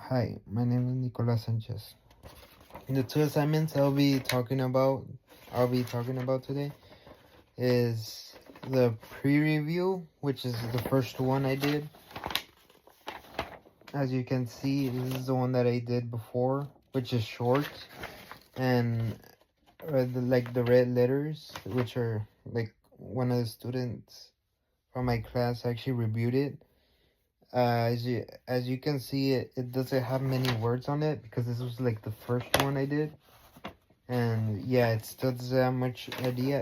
Hi, my name is Nicolas Sanchez. The two assignments I'll be talking about today is the pre-review, which is the first one I did. As you can see, this is the one that I did before, which is short, and the red letters, which are like one of the students from my class actually reviewed it. As you can see, it doesn't have many words on it because this was like the first one I did. And yeah, it still doesn't have much idea.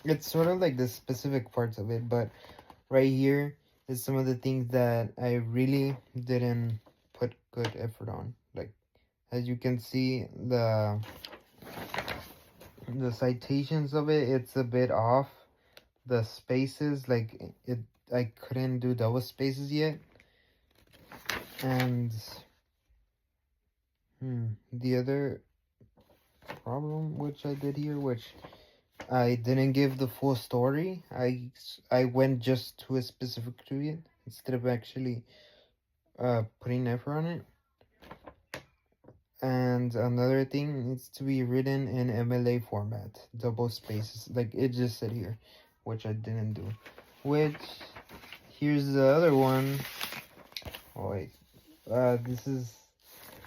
It's sort of like the specific parts of it, but right here is some of the things that I really didn't put good effort on. Like, as you can see, the citations of it, it's a bit off. The spaces, like I couldn't do double spaces yet. And the other problem which I did here, which I didn't give the full story. I went just to a specific period instead of actually putting effort on it. And another thing needs to be written in MLA format, double spaces, like it just said here, which I didn't do. Which here's the other one. Oh wait, this is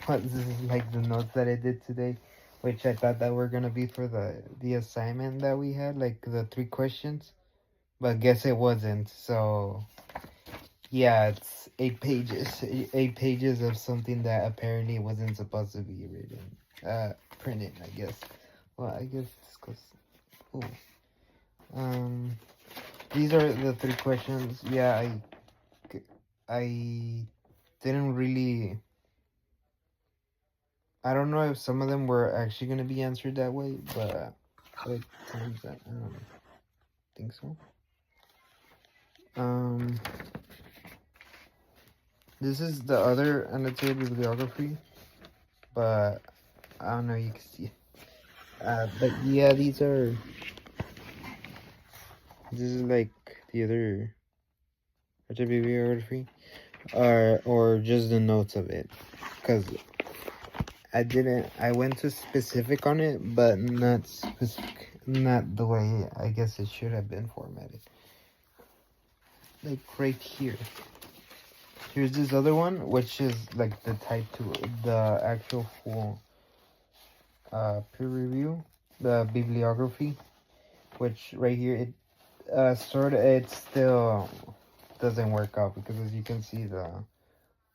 like the notes that I did today, which I thought that were gonna be for the assignment that we had, like the 3 questions. But guess it wasn't. So yeah, it's 8 pages. 8 pages of something that apparently wasn't supposed to be written. Printed, I guess. Well, I guess this goes. Ooh. These are the 3 questions. Yeah, I didn't really. I don't know if some of them were actually gonna be answered that way, but it turns out I don't think so. This is the other annotated bibliography, but I don't know, you can see it. But yeah, this is like the other bibliography, or just the notes of it, because I went to specific on it, but not the way I guess it should have been formatted. Like right here. Here's this other one, which is like the type 2, the actual full peer review, the bibliography, which right here it still doesn't work out because as you can see the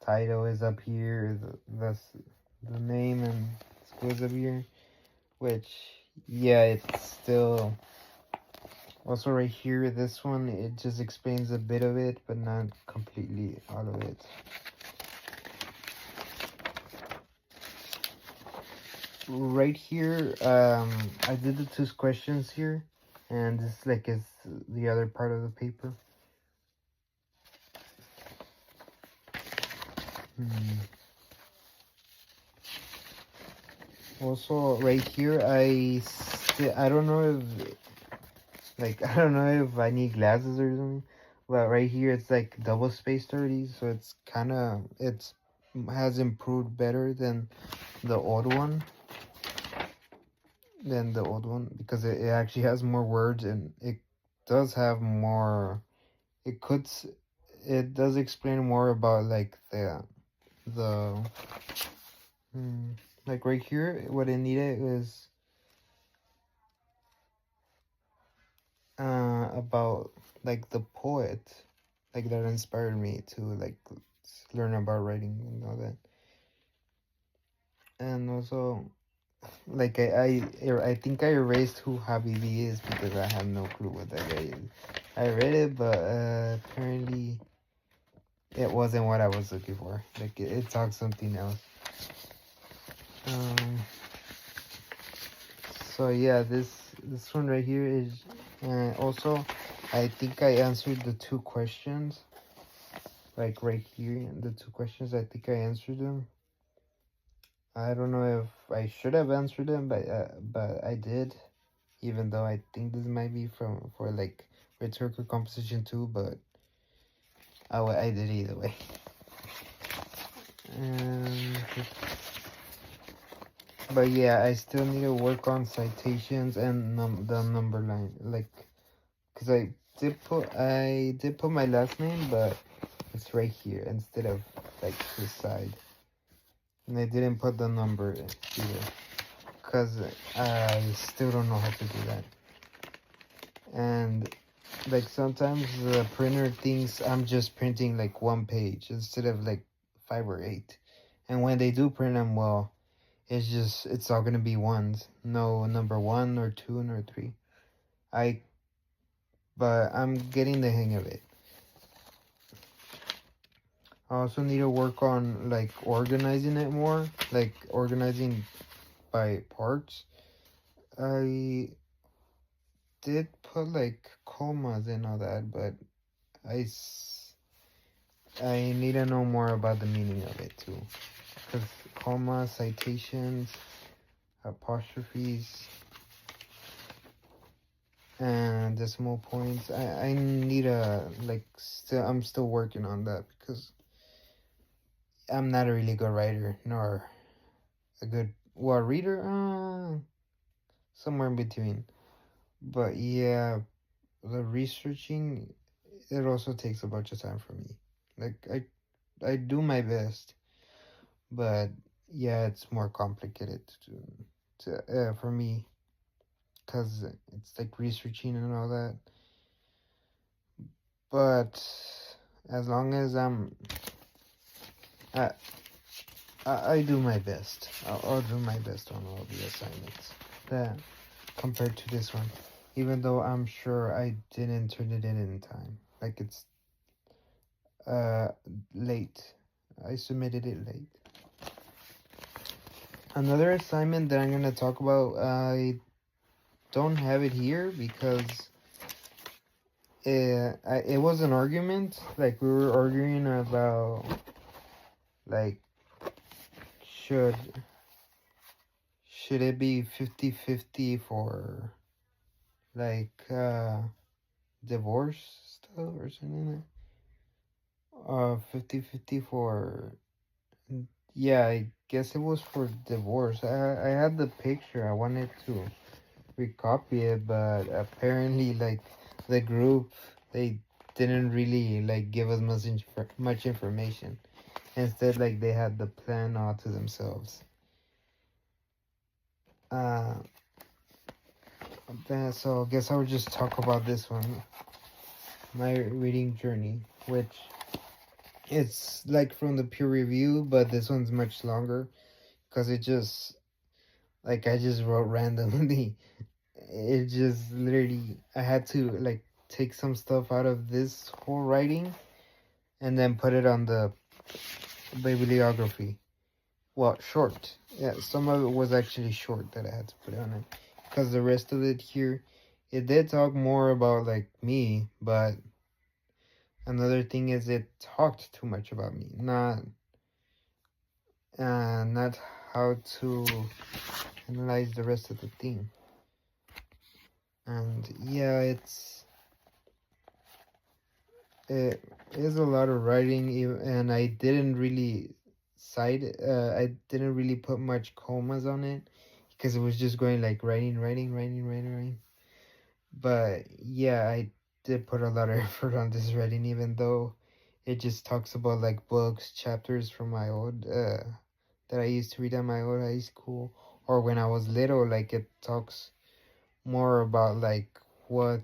title is up here, the name and schools up here, which yeah, it's still also right here. This one, it just explains a bit of it, but not completely all of it. Right here, I did the 2 questions here, and this like is the other part of the paper. Also, right here, I don't know if I don't know if I need glasses or something, but right here it's like double spaced already, so it's has improved better than the old one. Because it actually has more words and it does have more. It does explain more about like the like right here. What I needed is about like the poet, like that inspired me to like learn about writing and all that. And also, like I think I erased who Habibi is because I have no clue what that guy is. I read it, but apparently it wasn't what I was looking for. Like it talks something else. So yeah, this one right here is also I think I answered the 2 questions. Like right here, the 2 questions, I think I answered them. I don't know if I should have answered them, but I did. Even though I think this might be for like rhetorical composition too, but I did either way. But yeah, I still need to work on citations and the number line, like, cause I did put my last name, but it's right here instead of like this side, and I didn't put the number here, cause I still don't know how to do that, and like sometimes the printer thinks I'm just printing like one page instead of like 5 or 8, and when they do print them, well, it's all gonna be ones. No number 1 or 2 or 3. But I'm getting the hang of it. I also need to work on like organizing it more, like organizing by parts. I did put like commas and all that, but I need to know more about the meaning of it too. Because commas, citations, apostrophes, and decimal points. I need a I'm still working on that because I'm not a really good writer nor a good reader. Somewhere in between. But yeah, the researching, it also takes a bunch of time for me. Like I do my best, but yeah, it's more complicated to for me because it's like researching and all that. But as long as I, I do my best. I'll do my best on all the assignments that compared to this one, even though I'm sure I didn't turn it in time. Like it's late. I submitted it late. Another assignment that I'm gonna talk about, I don't have it here because it was an argument. Like we were arguing about like should it be 50-50 for like divorce stuff or something like 50-50 for, yeah, I guess it was for divorce. I had the picture. I wanted to recopy it, but apparently like the group, they didn't really like give us much information. Instead, like they had the plan all to themselves. So I guess I would just talk about this one, my reading journey, which it's like from the peer review, but this one's much longer because it just like I just wrote randomly. It just literally I had to like take some stuff out of this whole writing and then put it on the bibliography. Well, short. Yeah, some of it was actually short that I had to put on it because the rest of it here, it did talk more about like me, but another thing is it talked too much about me, not how to analyze the rest of the thing. And yeah, it is a lot of writing, and I didn't really I didn't really put much commas on it because it was just going like writing. But yeah, I did put a lot of effort on this writing, even though it just talks about like books, chapters from my old that I used to read at my old high school or when I was little. Like it talks more about like what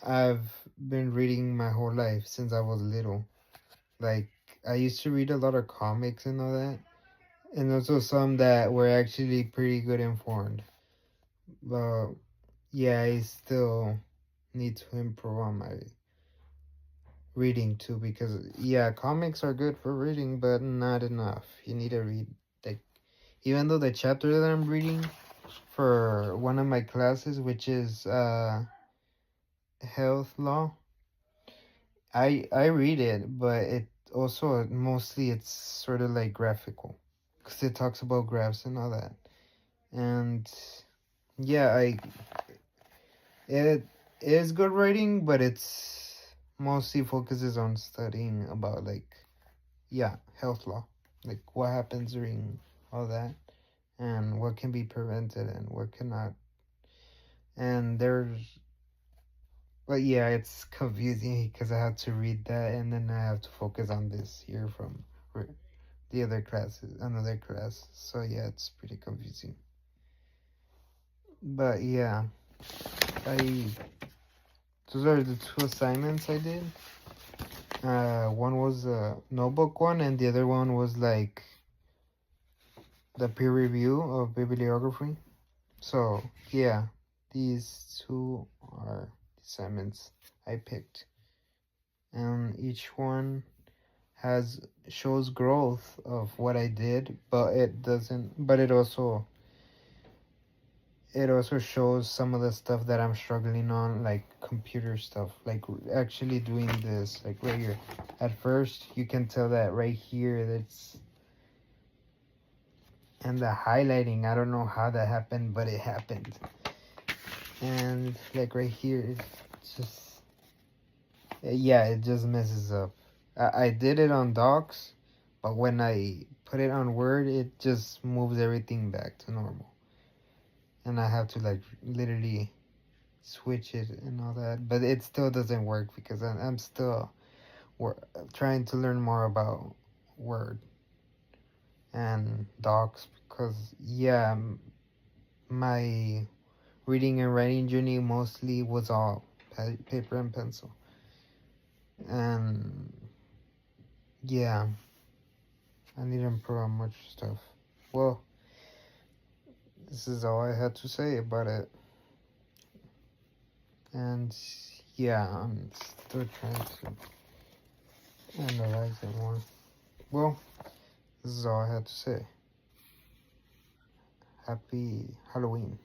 I've been reading my whole life since I was little. Like I used to read a lot of comics and all that, and also some that were actually pretty good informed. But yeah, I still need to improve on my reading too because yeah, comics are good for reading, but not enough. You need to read like even though the chapter that I'm reading for one of my classes, which is health law, I read it, but it also mostly it's sort of like graphical because it talks about graphs and all that. And yeah, it is good writing, but it's mostly focuses on studying about like yeah, health law, like what happens during all that, and what can be prevented and what cannot. And but yeah, it's confusing because I have to read that and then I have to focus on this here from the other classes, another class. So yeah, it's pretty confusing. But yeah, I those are the two assignments I did. One was a notebook one, and the other one was like the peer review of bibliography. So yeah, these two are assignments I picked, and each one shows growth of what I did, but it doesn't. But it also shows some of the stuff that I'm struggling on, like computer stuff, like actually doing this, like right here. At first, you can tell that right here, that's, and the highlighting, I don't know how that happened, but it happened. And like right here, it's just, yeah, it just messes up. I did it on Docs, but when I put it on Word, it just moves everything back to normal. And I have to like literally switch it and all that, but it still doesn't work because I'm still trying to learn more about Word and Docs because yeah, my reading and writing journey mostly was all paper and pencil, and yeah, I need to improve on much stuff. Well, this is all I had to say about it, and yeah, I'm still trying to analyze it more. Well, this is all I had to say. Happy Halloween.